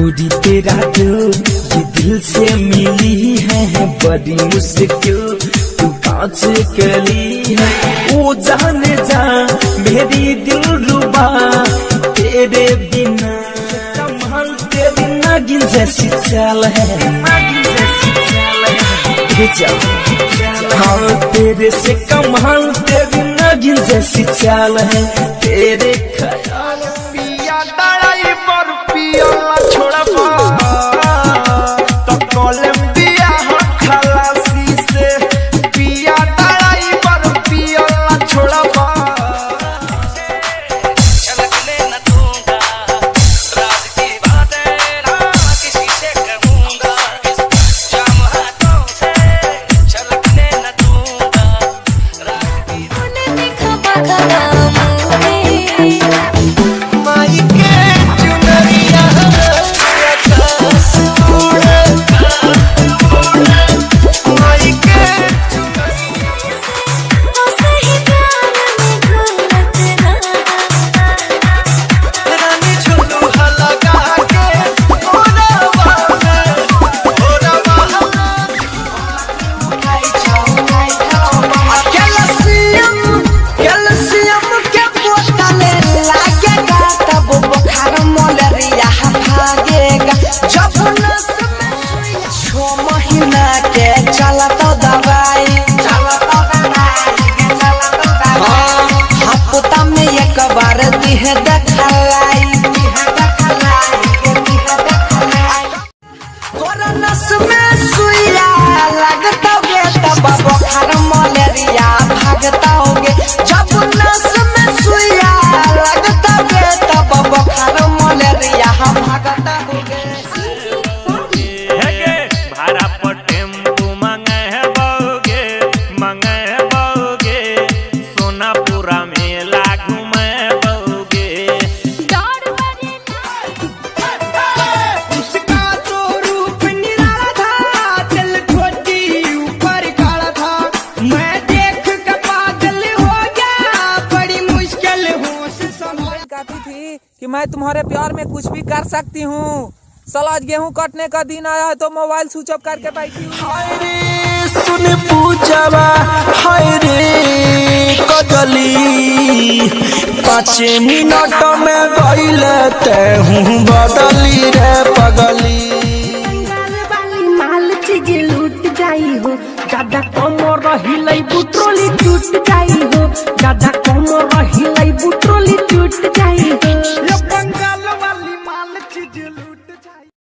पूरी तेरा दिल ये दिल से मिली है बड़ी मुश्किल तू कांच कली है ओ जाने जा मेरी दिल रुबा तेरे बिना कमाल तेरी नागिन जैसी चाल है हाँ तेरे से कमाल तेरी नागिन जैसी चाल है तेरे ख्याल पिया दड़ाई पर पिया छोड़ा तो कोलंबिया खलासी से पिया दड़ाई पर पिया छोड़ा छलकने न दूंगा राज की बातें ना किसी से कहूंगा शाम हाथों से छलकने न दूंगा राज की माई के चुनरिया माई के रानी झुलुहा लगा के ओरवा कैल्शियम के बोतल लागेगा तब बुखार मलेरिया भागेगा जब नस में 6 महीना के चलता दवाई हफ्ता में एक बार दिह देखलाई तोरा नस में सुइया लगता गे तब बुखार मलेरिया भागता होगे जब नस में सुइया लगता गे तब बुखार मलेरिया भागता होगे भाड़ा पर टेम्पू मंगे बउगे सोनापुरा मेला घूमे बउगे उसका तो रूप निराला था दिल छोटी ऊपर काला था मैं देख के पागल हो गया बड़ी मुश्किल होश संभाल कहती थी कि मैं तुम्हारे प्यार में कुछ भी कर सकती हूँ। साला आज गेहूं काटने का दिन आया है तो मोबाइल स्विच ऑफ करके बैठी हूँ। हाय रे सुन पूजवा हाय रे कजली 5 मिनट में गइल ते हूँ बदली रे पगली माल चीज लूट जाई हो ज्यादा कम रही बुट्रोली टूट जाई हो ज्यादा कम रही बुट्रोली टूट जाई हो